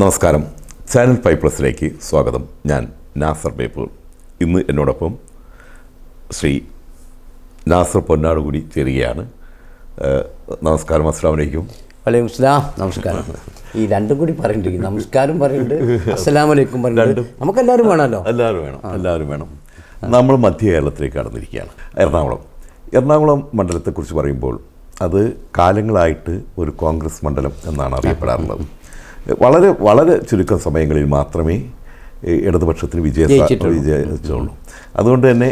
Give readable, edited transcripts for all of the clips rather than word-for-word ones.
നമസ്കാരം. ചാനൽ 5+ലേക്ക് സ്വാഗതം. ഞാൻ നാസർ ബേപ്പൂർ. ഇന്ന് എന്നോടൊപ്പം ശ്രീ നാസർ പൊന്നാട് കൂടി ചേരുകയാണ്. നമസ്കാരം. അസ്സലാമു അലൈക്കും. വലൈക്കും സ്ലാം. നമസ്കാരം. ഈ രണ്ടും കൂടി പറയുന്നുണ്ട്, നമസ്കാരം പറയുന്നുണ്ട്, അസ്സലാമു അലൈക്കും പറയുന്നുണ്ട്. നമുക്കെല്ലാവരും വേണമല്ലോ. എല്ലാവരും വേണം. നമ്മൾ മധ്യ കേരളത്തിലേക്ക് കടന്നിരിക്കുകയാണ്. എറണാകുളം മണ്ഡലത്തെക്കുറിച്ച് പറയുമ്പോൾ അത് കാലങ്ങളായിട്ട് ഒരു കോൺഗ്രസ് മണ്ഡലം എന്നാണ് അറിയപ്പെടാറുള്ളത്. വളരെ ചുരുക്കം സമയങ്ങളിൽ മാത്രമേ ഇടതുപക്ഷത്തിന് വിജയിച്ചുള്ളൂ. അതുകൊണ്ട് തന്നെ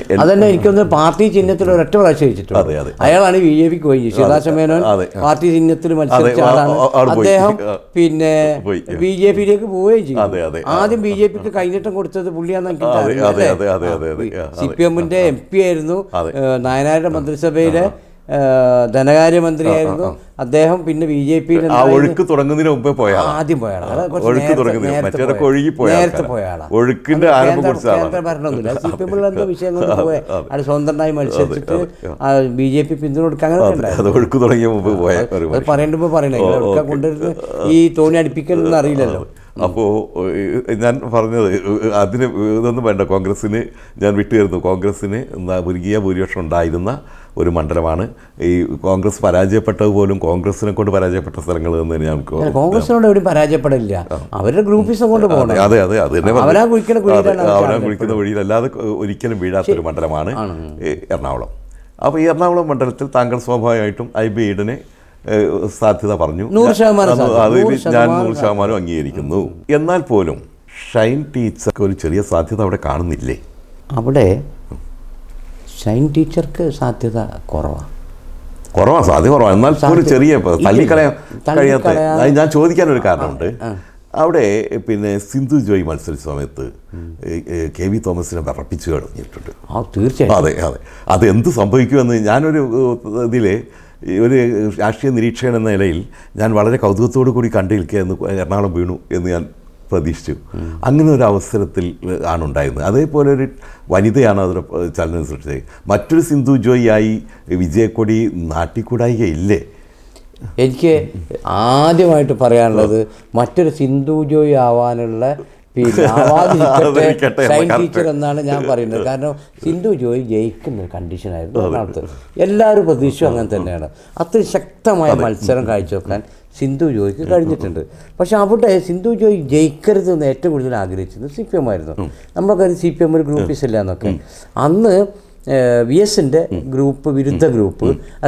എനിക്കൊന്ന് പാർട്ടി ചിഹ്നത്തിൽ ഒരൊറ്റ പ്രാവശ്യം ജയിച്ചിട്ടുണ്ട്. അയാളാണ് BJP ക്ക് പോയി. ശിവദാസമേനോൻ പാർട്ടി ചിഹ്നത്തിൽ മത്സരിച്ച ആളാണ്. അദ്ദേഹം പിന്നെ BJP-യിലേക്ക് പോവുകയും ചെയ്തു. ആദ്യം BJP ക്ക് കൈനീട്ടം കൊടുത്തത് പുള്ളിയാന്ന് CPM-ന്റെ MP ആയിരുന്നു. നായനാരുടെ മന്ത്രിസഭയിലെ ധനകാര്യമന്ത്രിയായിരുന്നു അദ്ദേഹം. പിന്നെ BJP-യിൽ ഒഴുക്ക് തുടങ്ങുന്നതിന് മുമ്പേ ആദ്യം പോയാണ്. നേരത്തെ പോയാണ്. ഒഴുക്കിന്റെ കേന്ദ്ര ഭരണമൊന്നുമില്ല. CPM-ഉള്ള എന്തോ വിഷയം കൊണ്ട് പോയ അത് സ്വന്തമായി മത്സരിച്ചിട്ട് BJP പിന്തുണ കൊടുക്കാൻ അങ്ങനെ ഒഴുക്ക് തുടങ്ങിയ മുമ്പ് പോയ പറയേണ്ടപ്പോ പറയണേ കൊണ്ടുവരുന്ന ഈ തോണി അടുപ്പിക്കലൊന്നും അറിയില്ലല്ലോ. അപ്പോൾ ഞാൻ പറഞ്ഞത് അതിന് ഇതൊന്നും വേണ്ട. കോൺഗ്രസ്സിന് ഞാൻ വിട്ടുതരുന്നു. കോൺഗ്രസ്സിന് വർഗീയ ഭൂരിപക്ഷം ഉണ്ടായിരുന്ന ഒരു മണ്ഡലമാണ്. ഈ കോൺഗ്രസ് പരാജയപ്പെട്ടത് പോലും കോൺഗ്രസിനെ കൊണ്ട് പരാജയപ്പെട്ട സ്ഥലങ്ങൾ എന്ന് ഞാൻ കോൺഗ്രസിനോട് എവിടെയും പരാജയപ്പെടില്ല. അവരുടെ ഗ്രൂപ്പിസം കൊണ്ട് പോകണം. അതെ അവരാ കുഴിക്കുന്ന വഴിയിൽ അല്ലാതെ ഒരിക്കലും വീഴാത്തൊരു മണ്ഡലമാണ് എറണാകുളം. അപ്പോൾ ഈ എറണാകുളം മണ്ഡലത്തിൽ താങ്കൾ സ്വാഭാവികമായിട്ടും IB ഈഡനെ സാധ്യത പറഞ്ഞു. 100% ഞാൻ 100% അംഗീകരിക്കുന്നു. എന്നാൽ പോലും ഷൈൻ ടീച്ചർക്ക് ഒരു ചെറിയ സാധ്യത അവിടെ കാണുന്നില്ലേ? അവിടെ ഷൈൻ ടീച്ചർക്ക് സാധ്യത കുറവാണ്. സാധ്യത കുറവാണ്. എന്നാൽ ഒരു ചെറിയ തള്ളിക്കളയാൻ കഴിയാത്ത ഞാൻ ചോദിക്കാനൊരു കാരണമുണ്ട്. അവിടെ പിന്നെ സിന്ധു ജോയ് മത്സരിച്ച സമയത്ത് KV തോമസിനെ വിറപ്പിച്ചു കഴിഞ്ഞിട്ടുണ്ട്. തീർച്ചയായും. അതെ അതെന്ത് സംഭവിക്കുമെന്ന് ഞാനൊരു ഇതിൽ ഒരു രാഷ്ട്രീയ നിരീക്ഷകൻ എന്ന നിലയിൽ ഞാൻ വളരെ കൗതുകത്തോടു കൂടി കണ്ടിരിക്കുകയെന്ന് എറണാകുളം വീണു എന്ന് ഞാൻ പ്രതീക്ഷിച്ചു. അങ്ങനെ ഒരു അവസരത്തിൽ ആണുണ്ടായിരുന്നത്. അതേപോലെ ഒരു വനിതയാണ് അതിന് ചലനം സൃഷ്ടിച്ചത്. മറ്റൊരു സിന്ധു ജോയിയായി വിജയക്കൊടി നാട്ടിക്കൂടായികയില്ലേ? എനിക്ക് ആദ്യമായിട്ട് പറയാനുള്ളത് മറ്റൊരു സിന്ധു ജോയി ആവാനുള്ള ഷൈൻ ടീച്ചർ എന്നാണ് ഞാൻ പറയുന്നത്. കാരണം സിന്ധു ജോയി ജയിക്കുന്ന ഒരു കണ്ടീഷനായിരുന്നു എറണാകുളത്ത്. എല്ലാവരും പ്രതീക്ഷയും അങ്ങനെ തന്നെയാണ്. അത്രയും ശക്തമായ മത്സരം കാഴ്ചവെക്കാൻ സിന്ധു ജോയിക്ക് കഴിഞ്ഞിട്ടുണ്ട്. പക്ഷെ അവിടെ സിന്ധു ജോയി ജയിക്കരുതെന്ന് ഏറ്റവും കൂടുതൽ ആഗ്രഹിച്ചത് CPM ആയിരുന്നു. നമ്മളൊക്കെ CPM ഒരു ഗ്രൂപ്പിസ് ഇല്ല എന്നൊക്കെ. അന്ന് VS-ന്റെ ഗ്രൂപ്പ്, വിരുദ്ധ ഗ്രൂപ്പ്,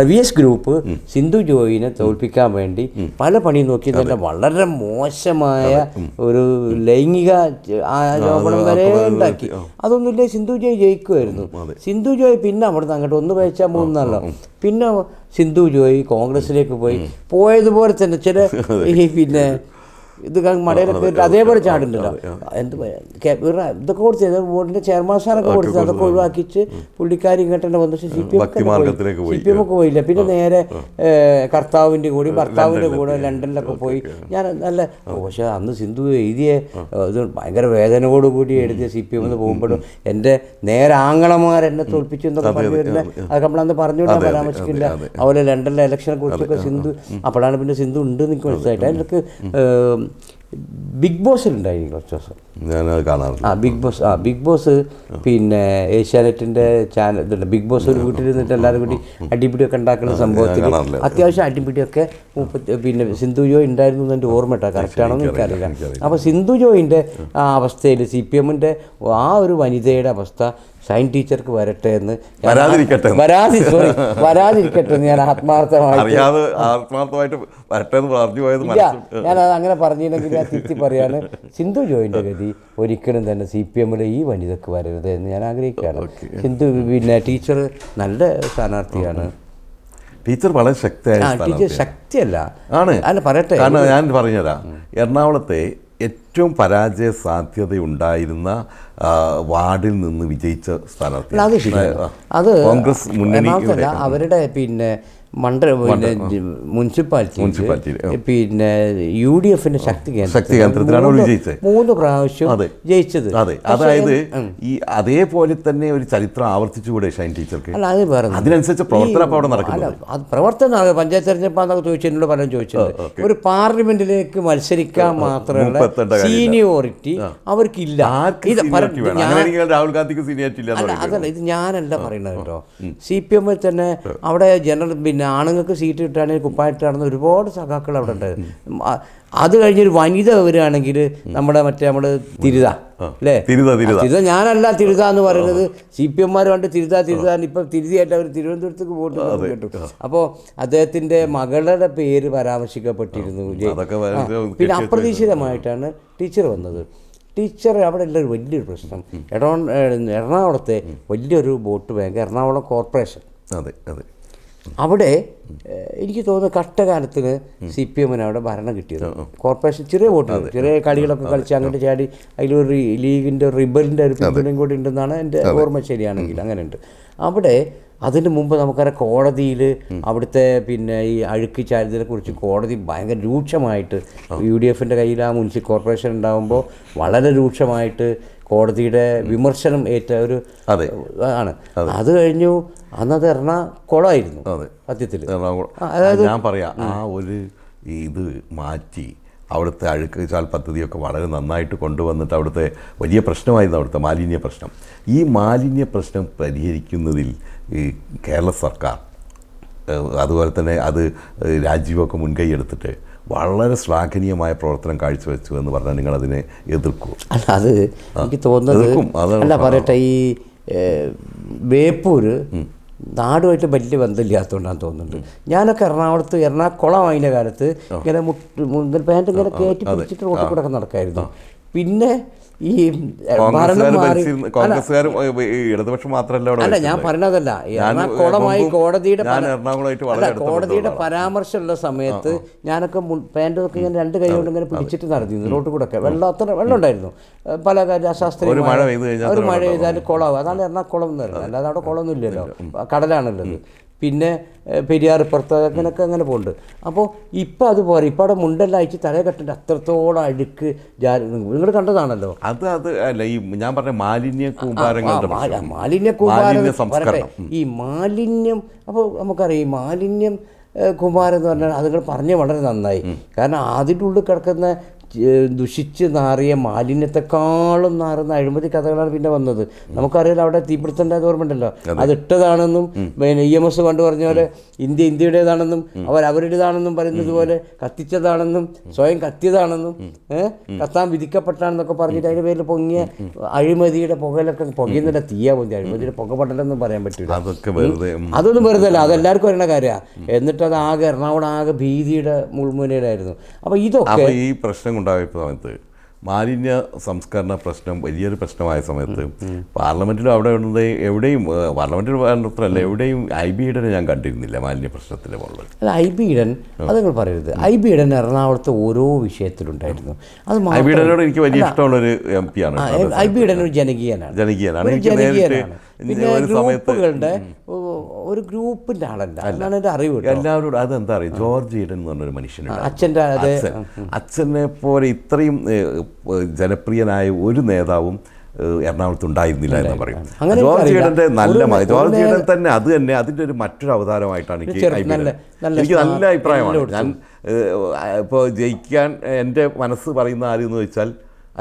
VS ഗ്രൂപ്പ് സിന്ധു ജോയിനെ തോൽപ്പിക്കാൻ വേണ്ടി പല പണി നോക്കി. തന്നെ വളരെ മോശമായ ഒരു ലൈംഗിക ആരോപണം വരെ ഉണ്ടാക്കി. അതൊന്നുമില്ലേ, സിന്ധു ജോയ് ജയിക്കുമായിരുന്നു. സിന്ധു ജോയ് പിന്നെ അവിടുന്ന് അങ്ങോട്ട് ഒന്ന് പയച്ചാൽ മൂന്നല്ലോ. പിന്നെ സിന്ധു ജോയ് കോൺഗ്രസിലേക്ക് പോയതുപോലെ തന്നെ ചില പിന്നെ ഇത് മടയിലൊക്കെ അതേപോലെ ചാടുന്നുണ്ടല്ലോ. ഇതൊക്കെ കൊടുത്തത് ബോർഡിൻ്റെ ചെയർമാൻ സ്ഥാനമൊക്കെ കൊടുത്തത് അതൊക്കെ ഒഴിവാക്കിച്ച് പുള്ളിക്കാരി ഇങ്ങോട്ടെ വന്നു. CPM ഒക്കെ പോയില്ല. പിന്നെ നേരെ ഭർത്താവിൻ്റെ കൂടെ ലണ്ടനിലൊക്കെ പോയി. ഞാൻ നല്ല പക്ഷേ അന്ന് സിന്ധു എഴുതിയ ഇത് ഭയങ്കര വേദനയോടുകൂടി എഴുതിയ CPM എന്ന് പോകുമ്പോഴും എൻ്റെ നേരെ ആങ്ങളമാരെന്നെ തോൽപ്പിച്ചു എന്നൊക്കെ പറഞ്ഞു വരുന്നത് അതൊക്കെ നമ്മളന്ന് പറഞ്ഞുകൊണ്ടാണ് പരാമർശിക്കില്ല. അതുപോലെ ലണ്ടനിലെ ഇലക്ഷനെ കുറിച്ചൊക്കെ സിന്ധു അപ്പോഴാണ് പിന്നെ സിന്ധു ഉണ്ട് എനിക്ക് മനസ്സിലായിട്ട്. അതിനൊക്കെ ബിഗ് ബോസിലുണ്ടായി കുറച്ച് ദിവസം ഞാനത് കാണാറുണ്ട്. ബിഗ് ബോസ് പിന്നെ ഏഷ്യാനെറ്റിൻ്റെ ചാനൽ ഇതുണ്ട്. ബിഗ് ബോസ് ഒരു വീട്ടിലിരുന്നിട്ട് എല്ലാവരും കൂടി അടിപിടിയൊക്കെ ഉണ്ടാക്കുന്ന സംഭവത്തിൽ അത്യാവശ്യം അടിപിടിയൊക്കെ പിന്നെ സിന്ധു ജോയ് ഉണ്ടായിരുന്നു എന്ന് എൻ്റെ ഓർമ്മ കേട്ടോ. കറക്റ്റാണോ എന്ന് എനിക്കറിയില്ല. അപ്പോൾ സിന്ധു ജോയിൻ്റെ ആ അവസ്ഥയിൽ CPM-ന്റെ ആ ഒരു വനിതയുടെ അവസ്ഥ ഷൈൻ ടീച്ചർക്ക് വരട്ടെ എന്ന് വരാതിരിക്കട്ടെ എന്ന് ഞാൻ ആത്മാർത്ഥമായിട്ട് ഞാനത് അങ്ങനെ പറഞ്ഞില്ലെങ്കിൽ ഞാൻ തിരിച്ച് പറയാണ്. സിന്ധു ജോയിൻ്റെ ഗതി ഒരിക്കലും തന്നെ CPM-ലെ ഈ വനിതക്ക് വരരുത് എന്ന് ഞാൻ ആഗ്രഹിക്കുകയാണ്. സിന്ധു പിന്നെ ടീച്ചർ നല്ല സ്ഥാനാർത്ഥിയാണ്. ടീച്ചർ വളരെ ടീച്ചർ ശക്തിയല്ല അല്ല പറയട്ടെ. കാരണം ഞാൻ പറഞ്ഞുതരാം, എറണാകുളത്തെ ഏറ്റവും പരാജയ സാധ്യതയുണ്ടായിരുന്ന വാർഡിൽ നിന്ന് വിജയിച്ച സ്ഥാനാർത്ഥി അത് കോൺഗ്രസ് മുന്നണി അവരുടെ പിന്നെ പിന്നെ മുനിസിപ്പാലിറ്റി പിന്നെ UDF ശക്തി കേന്ദ്രത്തിലാണ് വിജയിച്ചത് 3 പ്രാവശ്യം ജയിച്ചത്. അതായത് ഈ അതേപോലെ തന്നെ ഒരു ചരിത്രം ആവർത്തിച്ചുകൂടെ ഷൈൻ ടീച്ചർക്ക്? അല്ല, അത് വേറെ അതിനനുസരിച്ച് പ്രവർത്തനം അവിടെ നടക്കുന്നത്. അത് പ്രവർത്തനം പഞ്ചായത്ത് തെരഞ്ഞെടുപ്പാന്നൊക്കെ ചോദിച്ചു എന്നോട് പലരും ചോദിച്ചിട്ടുണ്ട്. ഒരു പാർലമെന്റിലേക്ക് മത്സരിക്കാൻ മാത്രമുള്ള സീനിയോറിറ്റി അവർക്കില്ല. രാഹുൽ ഗാന്ധിക്ക് സീനിയോറിറ്റി ഇല്ല. അതല്ല, ഇത് ഞാനല്ല പറയുന്നത് കേട്ടോ. CPM തന്നെ അവിടെ പിന്നെ ആണുങ്ങൾക്ക് സീറ്റ് കിട്ടുകയാണെങ്കിൽ കുപ്പായിട്ടാണെന്ന് ഒരുപാട് സഖാക്കൾ അവിടെ ഉണ്ട്. അത് കഴിഞ്ഞൊരു വനിത വരികയാണെങ്കിൽ നമ്മുടെ തിരുത അല്ലേ, തിരുത ഞാനല്ല തിരുത എന്ന് പറയുന്നത്. CPM കണ്ട് തിരുത ഇപ്പം തിരുതിയായിട്ട് അവർ തിരുവനന്തപുരത്തേക്ക് വോട്ട് കേട്ടു. അപ്പോൾ അദ്ദേഹത്തിൻ്റെ മകളുടെ പേര് പരാമർശിക്കപ്പെട്ടിരുന്നു. പിന്നെ അപ്രതീക്ഷിതമായിട്ടാണ് ടീച്ചർ വന്നത്. ടീച്ചർ അവിടെ ഉള്ളൊരു വലിയൊരു പ്രശ്നം എറണാകുളത്തെ വലിയൊരു വോട്ട് ബാങ്ക് എറണാകുളം കോർപ്പറേഷൻ. അവിടെ എനിക്ക് തോന്നുന്നു കഷ്ടകാലത്തിന് CPM അവിടെ ഭരണം കിട്ടിയത്. കോർപ്പറേഷൻ ചെറിയ വോട്ട്, ചെറിയ കളികളൊക്കെ കളിച്ച് അങ്ങോട്ട് ചാടി അതിലൊരു ലീഗിൻ്റെ റിബലിൻ്റെ ഒരു പിന്തുണയും കൂടി ഉണ്ടെന്നാണ് എൻ്റെ ഓർമ്മ ശരിയാണെങ്കിൽ. അങ്ങനെയുണ്ട് അവിടെ. അതിന് മുമ്പ് നമുക്കറിയാം കോടതിയിൽ അവിടുത്തെ പിന്നെ ഈ അഴുക്ക് ചാരിതിനെക്കുറിച്ച് കോടതി ഭയങ്കര രൂക്ഷമായിട്ട് UDF കയ്യിൽ ആ മുനിസിപ്പൽ കോർപ്പറേഷൻ ഉണ്ടാകുമ്പോൾ വളരെ രൂക്ഷമായിട്ട് കോടതിയുടെ വിമർശനം ഏറ്റ ഒരു ആണ്. അത് കഴിഞ്ഞു അന്നത് എറണാകുളമായിരുന്നു സത്യത്തിൽ. അതായത് ഞാൻ പറയാം, ആ ഒരു ഇത് മാറ്റി അവിടുത്തെ അഴുക്ക് ചാൽ പദ്ധതിയൊക്കെ വളരെ നന്നായിട്ട് കൊണ്ടുവന്നിട്ട് അവിടുത്തെ വലിയ പ്രശ്നമായിരുന്നു അവിടുത്തെ മാലിന്യ പ്രശ്നം. ഈ മാലിന്യ പ്രശ്നം പരിഹരിക്കുന്നതിൽ ഈ കേരള സർക്കാർ അതുപോലെ തന്നെ അത് രാജീവൊക്കെ മുൻകൈ എടുത്തിട്ട് വളരെ ശ്ലാഘനീയമായ പ്രവർത്തനം കാഴ്ചവെച്ചു എന്ന് പറഞ്ഞാൽ നിങ്ങളതിനെ എതിർക്കൂ? അല്ല, അത് എനിക്ക് തോന്നുന്നത് അല്ല പറയട്ടെ, ഈ ബേപ്പൂർ നാടുമായിട്ട് വലിയ ബന്ധമില്ലാത്തതുകൊണ്ടാണ് തോന്നുന്നുണ്ട്. ഞാനൊക്കെ എറണാകുളം അതിൻ്റെ കാലത്ത് ഇങ്ങനെ മുതൽ പാൻറ്റ് ഇങ്ങനെ കയറ്റി പിടിച്ചിട്ട് റോട്ടിൽ കൂടെ നടക്കായിരുന്നു. പിന്നെ ഈ ഇടതുപക്ഷം മാത്രമല്ല, അല്ല ഞാൻ പറഞ്ഞതല്ല, എറണാകുളമായി കോടതിയുടെ പരാമർശമുള്ള സമയത്ത് ഞാനൊക്കെ പാൻറ്റൊക്കെ ഞാൻ 2 കൈ കൊണ്ട് ഇങ്ങനെ പിടിച്ചിട്ട് നടത്തിയിരുന്നു റോട്ടിൽ കൂടെ ഒക്കെ. വെള്ളം ഉണ്ടായിരുന്നു, പല അശാസ്ത്രീയമായ ഒരു മഴ പെയ്താൽ കുളമാവും. അതാണ് എറണാകുളം എന്ന് പറയുന്നത്. അല്ലാതെ അവിടെ കുളമൊന്നും ഇല്ലല്ലോ, കടലാണുള്ളത്. പിന്നെ പെരിയാർ ഇപ്പുറത്ത് അങ്ങനെയൊക്കെ അങ്ങനെ പോകുന്നുണ്ട്. അപ്പോൾ ഇപ്പം അതുപോലെ ഇപ്പം അവിടെ മുണ്ടെല്ലാം അയച്ച് തലയെ കെട്ടിൻ്റെ അത്രത്തോളം അഴുക്ക് നിങ്ങൾ കണ്ടതാണല്ലോ. അത് അല്ല, ഈ ഞാൻ പറഞ്ഞ മാലിന്യ കൂമ്പാരങ്ങളുടെ ഈ മാലിന്യം. അപ്പോൾ നമുക്കറിയാം ഈ മാലിന്യം കുമാരം എന്ന് പറഞ്ഞാൽ അതുങ്ങൾ പറഞ്ഞ് വളരെ നന്നായി. കാരണം അതിൻ്റെ ഉള്ളിൽ കിടക്കുന്ന ദുഷിച്ച് നാറിയ മാലിന്യത്തെക്കാളും നാറുന്ന അഴിമതി കഥകളാണ് പിന്നെ വന്നത്. നമുക്കറിയാലോ, അവിടെ തീപിടുത്തൻ്റെ ഓർമ്മയുണ്ടല്ലോ, അതിട്ടതാണെന്നും പിന്നെ EMS കണ്ടു പറഞ്ഞ പോലെ ഇന്ത്യയുടേതാണെന്നും അവരുടേതാണെന്നും പറയുന്നത് പോലെ കത്തിച്ചതാണെന്നും സ്വയം കത്തിയതാണെന്നും കത്താൻ വിധിക്കപ്പെട്ടാണെന്നൊക്കെ പറഞ്ഞിട്ട് അതിൻ്റെ പേരിൽ പൊങ്ങിയ അഴിമതിയുടെ പുകയിലൊക്കെ പുകയുന്നില്ല, തീയാ പൊന്തി. അഴിമതിയുടെ പുകപടലൊന്നും പറയാൻ പറ്റില്ല. അതൊന്നും വെറുതെ അല്ല, അതെല്ലാവർക്കും അറിയുന്ന കാര്യമാണ്. എന്നിട്ട് അത് ആകെ എറണാകുളം ആകെ ഭീതിയുടെ മുൾമുനയിലായിരുന്നു. അപ്പോൾ ഇതൊക്കെ ഈ പ്രശ്നം ഉണ്ടായ സമയത്ത് മാലിന്യ സംസ്കരണ പ്രശ്നം വലിയൊരു പ്രശ്നമായ സമയത്ത് പാർലമെൻറ്റിലും അവിടെ ഉണ്ട് എവിടെയും, പാർലമെൻറ്റിൽ മാത്രമല്ല എവിടെയും IB ഈഡനെ ഞാൻ കണ്ടിരുന്നില്ല മാലിന്യ പ്രശ്നത്തിൻ്റെ മുകളിൽ. അല്ല, IB ഈഡൻ അത് നിങ്ങൾ പറയരുത്. IB ഈഡൻ എറണാകുളത്ത് ഓരോ വിഷയത്തിലുണ്ടായിരുന്നു. അത് IB ഈഡനോട് എനിക്ക് വലിയ ഇഷ്ടമുള്ളൊരു MP ആണ്. IB ഈഡൻ ഒരു ജനകീയനാണ്. പിന്നെ ഗ്രൂപ്പുകളുടെ ഒരു ഗ്രൂപ്പിൻ്റെ ആളല്ല, അതാണ് എൻ്റെ അറിവ്. എല്ലാവരോടും അതെന്താ അറിയാം, ജോർജ് ഈഡൻ എന്ന് പറഞ്ഞൊരു മനുഷ്യനുണ്ട്. അച്ഛനെ പോലെ ഇത്രയും ജനപ്രിയനായ ഒരു നേതാവും എറണാകുളത്ത് ഉണ്ടായിരുന്നില്ല എന്ന് പറയും. ജോർജ് ഈഡൻ്റെ നല്ല ജോർജ് ഈഡൻ തന്നെ അത് തന്നെ അതിൻ്റെ ഒരു മറ്റൊരു അവതാരമായിട്ടാണ് എനിക്ക് നല്ല അഭിപ്രായമാണ്. ഞാൻ ഇപ്പോൾ ജയിക്കാൻ എൻ്റെ മനസ്സ് പറയുന്ന ആരെന്ന് വെച്ചാൽ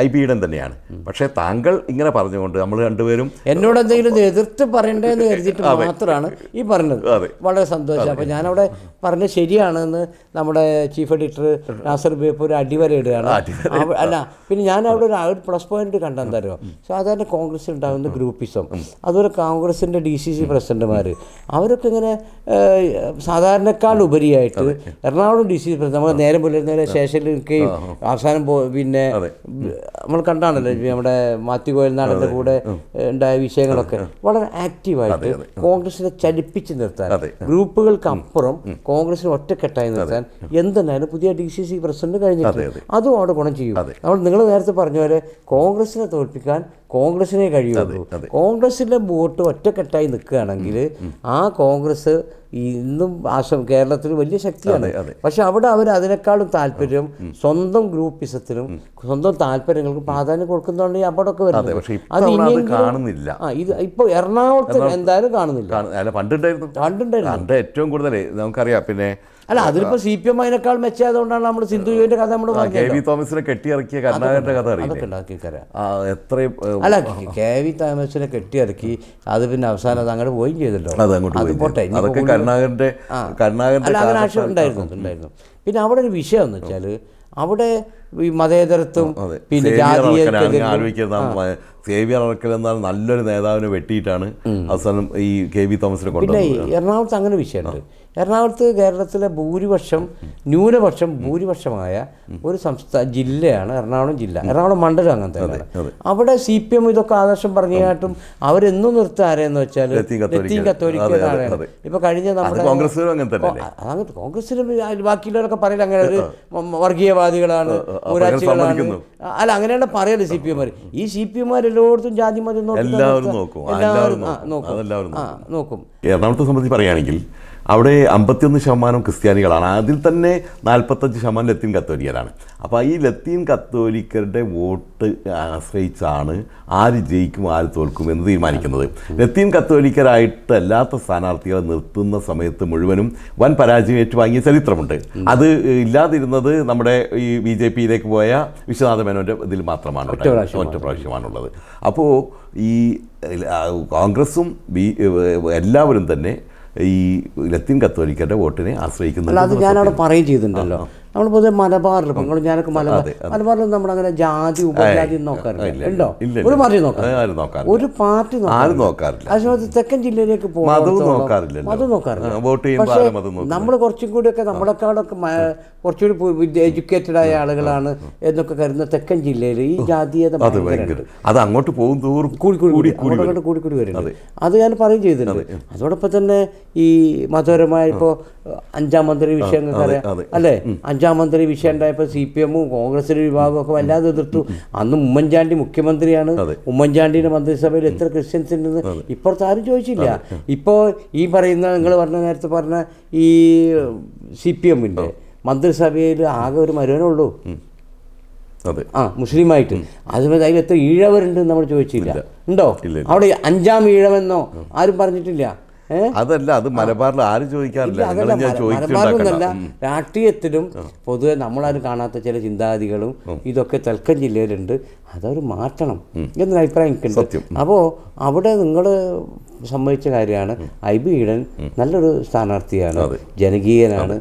IB ഈഡൻ തന്നെയാണ്. പക്ഷേ താങ്കൾ ഇങ്ങനെ പറഞ്ഞുകൊണ്ട് നമ്മൾ രണ്ടുപേരും എന്നോട് എന്തെങ്കിലും എതിർത്ത് പറയണ്ടേന്ന് കരുതിയിട്ട് മാത്രമാണ് ഈ പറഞ്ഞത്. വളരെ സന്തോഷം. അപ്പോൾ ഞാനവിടെ പറഞ്ഞത് ശരിയാണെന്ന് നമ്മുടെ ചീഫ് എഡിറ്റർ നാസർ ബേപ്പൂർ അടിവരയിടുകയാണ്. അല്ല, പിന്നെ ഞാൻ അവിടെ ഒരു പ്ലസ് പോയിന്റ് കണ്ടെന്താരോ, സാധാരണ കോൺഗ്രസ്സിൽ ഉണ്ടാകുന്ന ഗ്രൂപ്പിസം, അതുപോലെ കോൺഗ്രസിൻ്റെ DCC പ്രസിഡന്റുമാർ അവരൊക്കെ ഇങ്ങനെ സാധാരണക്കാൾ ഉപരിയായിട്ട് എറണാകുളം DCC പ്രസിഡന്റ് നമ്മൾ നേരം പുലരുന്നേരം സ്റ്റേഷനിൽ നിൽക്കുകയും അവസാനം പിന്നെ നമ്മൾ കണ്ടാണല്ലോ നമ്മുടെ മാത്യു കോയൽനാടൻ്റെ കൂടെ ഉണ്ടായ വിഷയങ്ങളൊക്കെ വളരെ ആക്റ്റീവായിട്ട് കോൺഗ്രസിനെ ചലിപ്പിച്ച് നിർത്താൻ, ഗ്രൂപ്പുകൾക്ക് അപ്പുറം കോൺഗ്രസിനെ ഒറ്റക്കെട്ടായി നിർത്താൻ എന്തെന്നാലും പുതിയ DCC പ്രസിഡന്റ് കഴിഞ്ഞിട്ടുണ്ട്. അതും അവിടെ ഗുണം ചെയ്യും. നമ്മൾ നിങ്ങൾ നേരത്തെ പറഞ്ഞ പോലെ കോൺഗ്രസിനെ തോൽപ്പിക്കാൻ കോൺഗ്രസിനെ കഴിയുള്ളൂ. കോൺഗ്രസിലെ വോട്ട് ഒറ്റക്കെട്ടായി നിൽക്കുകയാണെങ്കിൽ ആ കോൺഗ്രസ് ഇന്നും കേരളത്തിൽ വലിയ ശക്തിയാണ്. പക്ഷെ അവിടെ അവർ അതിനേക്കാളും താല്പര്യം സ്വന്തം ഗ്രൂപ്പിസത്തിനും സ്വന്തം താല്പര്യങ്ങൾക്ക് പ്രാധാന്യം കൊടുക്കുന്നതാണ് അവിടെയൊക്കെ വരുന്നത്. അത് കാണുന്നില്ല. ഇത് ഇപ്പോൾ എറണാകുളത്ത് എന്തായാലും കാണുന്നില്ല. പണ്ടുണ്ടായിരുന്നു ഏറ്റവും കൂടുതൽ നമുക്കറിയാം. പിന്നെ അല്ല, അതിലിപ്പോൾ CPM അതിനേക്കാൾ മെച്ചമായതുകൊണ്ടാണ് നമ്മൾ സിന്ധു ജോയിന്റെ കഥ നമ്മൾ KV തോമസിനെ കെട്ടിയിറക്കിയ കരുണാകരന്റെ കഥ എത്രയും അല്ല, KV തോമസിനെ കെട്ടിയിറക്കി അത് പിന്നെ അവസാനം അത് അങ്ങോട്ട് പോവുകയും ചെയ്തല്ലോ. അത് പോട്ടെ, അല്ല അങ്ങനെ ആശയം ഉണ്ടായിരുന്നു. പിന്നെ അവിടെ ഒരു വിഷയം എന്ന് വെച്ചാൽ അവിടെ ഈ മതേതരത്വം പിന്നെ സേവ്യർ അറക്കൽ എന്നാൽ നല്ലൊരു നേതാവിനെ വെട്ടിയിട്ടാണ് അവസാനം ഈ KV തോമസിനെ കൊണ്ടുവന്നത്. പിന്നെ എറണാകുളത്ത് അങ്ങനെ വിഷയമുണ്ട്. എറണാകുളത്ത് കേരളത്തിലെ ഭൂരിപക്ഷമായ ഒരു ജില്ലയാണ് എറണാകുളം ജില്ല. എറണാകുളം മണ്ഡലം അങ്ങനെ തന്നെയാണ്. അവിടെ CPM ഇതൊക്കെ ആദർശം പറഞ്ഞായിട്ടും അവരെന്നും നിർത്തുക ആരെയെന്ന് വെച്ചാൽ ലത്തീൻ കത്തോലിക്കലാണ്. ഇപ്പൊ കഴിഞ്ഞ നമ്മുടെ കോൺഗ്രസിന് ബാക്കിയുള്ളവരൊക്കെ പറയില്ല അങ്ങനെ ഒരു വർഗീയവാദികളാണ്, മൂരാച്ചികളാണ്. അല്ല, അങ്ങനെയാണ് പറയല് CPM. ഈ CPM എല്ലായിടത്തും ജാതി മതി നോക്കും. എറണാകുളത്തെ സംബന്ധിച്ച് പറയുകയാണെങ്കിൽ അവിടെ 51% ക്രിസ്ത്യാനികളാണ്. അതിൽ തന്നെ 45% ലത്തീൻ കത്തോലിക്കരാണ്. അപ്പോൾ ഈ ലത്തീൻ കത്തോലിക്കരുടെ വോട്ട് ആശ്രയിച്ചാണ് ആര് ജയിക്കും ആര് തോൽക്കും എന്ന് തീരുമാനിക്കുന്നത്. ലത്തീൻ കത്തോലിക്കരായിട്ടല്ലാത്ത സ്ഥാനാർത്ഥികളെ നിർത്തുന്ന സമയത്ത് മുഴുവനും വൻ പരാജയം ഏറ്റുവാങ്ങിയ ചരിത്രമുണ്ട്. അത് ഇല്ലാതിരുന്നത് നമ്മുടെ ഈ BJPയിലേക്ക് പോയ വിശ്വനാഥ മേനോൻ്റെ ഇതിൽ മാത്രമാണ്, ഒറ്റ പ്രാവശ്യമാണുള്ളത്. അപ്പോൾ ഈ കോൺഗ്രസും എല്ലാവരും തന്നെ ഈ ലത്തീൻ കത്തോലിക്കരുടെ വോട്ടിനെ ആശ്രയിക്കുന്നത്. അത് ഞാനവിടെ പറയുകയും ചെയ്തിട്ടുണ്ടല്ലോ. നമ്മൾ പൊതുവെ മലബാറിൽ ഞാനൊക്കെ മലബാറിൽ നമ്മളങ്ങനെ ജാതി ഉപജാതി നോക്കാറില്ല. ഉണ്ടോ? ഒരു പാർട്ടി നോക്കാറില്ല, ഒരു പാർട്ടി നോക്കാറില്ല. അതേസമയത്ത് തെക്കൻ ജില്ലയിലേക്ക് മതം നോക്കാറില്ല. പക്ഷേ നമ്മൾ കുറച്ചും കൂടിയൊക്കെ നമ്മളെക്കാളൊക്കെ കുറച്ചുകൂടി എഡ്യൂക്കേറ്റഡ് ആയ ആളുകളാണ് എന്നൊക്കെ കരുതുന്ന തെക്കൻ ജില്ലയിൽ ഈ ജാതീയത അത് അങ്ങോട്ട് പോകും തോറും കൂടി വരുന്നത്. അത് ഞാൻ പറയും ചെയ്തിട്ടുണ്ട്. അതോടൊപ്പം തന്നെ ഈ മതപരമായ ഇപ്പോൾ 5ാം മന്ത്രി വിഷയം അല്ലേ, 5ാം മന്ത്രി വിഷയം ഉണ്ടായപ്പോൾ CPMഉം കോൺഗ്രസിന്റെ വിഭാഗവും ഒക്കെ വല്ലാതെ എതിർത്തു. അന്ന് ഉമ്മൻചാണ്ടി മുഖ്യമന്ത്രിയാണ്. ഉമ്മൻചാണ്ടിയുടെ മന്ത്രിസഭയിൽ എത്ര ക്രിസ്ത്യൻസ് ഉണ്ടെന്ന് ഇപ്പുറത്ത് ആരും ചോദിച്ചില്ല. ഇപ്പോൾ ഈ പറയുന്ന നിങ്ങൾ നേരത്തെ പറഞ്ഞ ഈ CPMന്റെ മന്ത്രിസഭയിൽ ആകെ ഒരു മരുവനുള്ളൂ, മുസ്ലിമായിട്ട്. അതുപോലെ അതിൽ എത്ര ഈഴവരുണ്ട് നമ്മൾ ചോദിച്ചില്ല. ഉണ്ടോ? അവിടെ 5ാം ഈഴവെന്നോ ആരും പറഞ്ഞിട്ടില്ല. അതല്ല, അത് മലബാറിൽ ആരും ചോദിക്കാറില്ല. മലബാറിലൊന്നല്ല, രാഷ്ട്രീയത്തിലും പൊതുവെ നമ്മളാരും കാണാത്ത ചില ചിന്താഗതികളും ഇതൊക്കെ തെക്കൻ ജില്ലയിലുണ്ട്. അതൊരു മാറ്റണം എന്നൊരു അഭിപ്രായം എനിക്കുണ്ട്. അപ്പോൾ അവിടെ നിങ്ങൾ സമ്മതിച്ച കാര്യമാണ്. IB ഈഡൻ നല്ലൊരു സ്ഥാനാർത്ഥിയാണ്, ജനകീയനാണ്,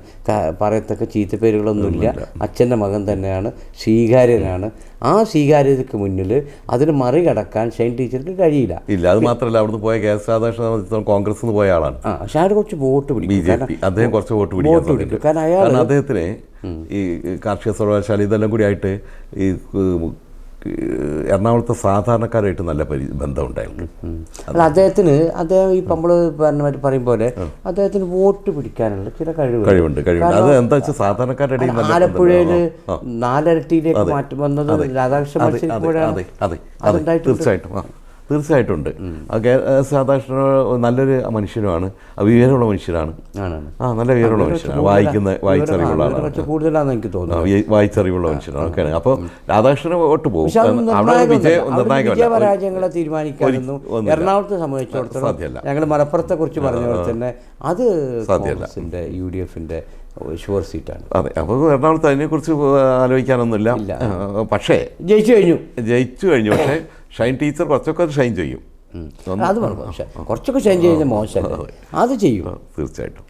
പറയത്തക്ക ചീത്തപ്പേരുകളൊന്നുമില്ല, അച്ഛൻ്റെ മകൻ തന്നെയാണ്, സ്വീകാര്യനാണ്. ആ സ്വീകാര്യതയ്ക്ക് മുന്നിൽ അതിന് മറികടക്കാൻ ഷൈൻ ടീച്ചർക്ക് കഴിയില്ല. അത് മാത്രമല്ല, അവിടുന്ന് പോയ KS രാധാകൃഷ്ണൻ കോൺഗ്രസ് പോയ ആളാണ്. പക്ഷെ അയാൾ കുറച്ച് വോട്ട് പിടിക്കും. അദ്ദേഹം കുറച്ച് വോട്ട് പിടിക്കും. കാരണം അദ്ദേഹത്തിന് ഈ കാർഷിക സർവകലാശാല ഇതെല്ലാം കൂടി ആയിട്ട് ഈ എറണാകുളത്തെ സാധാരണക്കാരായിട്ട് നല്ല ബന്ധമുണ്ടായിരുന്നു. അദ്ദേഹം ഈ നമ്മൾ പറയും പോലെ അദ്ദേഹത്തിന് വോട്ട് പിടിക്കാനുള്ള ചില കഴിവുണ്ട്. അത് എന്താ വെച്ചാൽ സാധാരണക്കാരുടെ ആലപ്പുഴയിൽ 4 ഇരട്ടിയിലേക്ക് മാറ്റം വന്നത് രാധാകൃഷ്ണൻ തീർച്ചയായിട്ടുണ്ട്. സാധാരണ നല്ലൊരു മനുഷ്യനുമാണ്, വിവരമുള്ള മനുഷ്യനാണ്. നല്ല വിവരമുള്ള മനുഷ്യനാണ്, വായിച്ചറിവുള്ള ആളാണ്, കൂടുതലാണെന്ന് എനിക്ക് തോന്നുന്നു, വായിച്ചറിവുള്ള മനുഷ്യനാണ്. ഓക്കെയാണ്. അപ്പോൾ രാധാകൃഷ്ണന് വോട്ട് പോകും. വിജയപരാജയങ്ങളെ തീരുമാനിക്കാനൊന്നും എറണാകുളത്തെ സംബന്ധിച്ചിടത്തോളം ഞങ്ങൾ മലപ്പുറത്തെ കുറിച്ച് പറഞ്ഞ പോലെ തന്നെ അത് കോൺഗ്രസിന്റെ UDFന്റെ ഷുവർ സീറ്റാണ്. അതെ. അപ്പോൾ എറണാകുളത്ത് അതിനെക്കുറിച്ച് ആലോചിക്കാനൊന്നുമില്ല. പക്ഷേ ജയിച്ചു കഴിഞ്ഞു. പക്ഷേ ഷൈൻ ടീച്ചർ കുറച്ചൊക്കെ ഷൈൻ ചെയ്യും. അത് കുറച്ചൊക്കെ ഷൈൻ ചെയ്യുന്ന മോശം അത് ചെയ്യും തീർച്ചയായിട്ടും.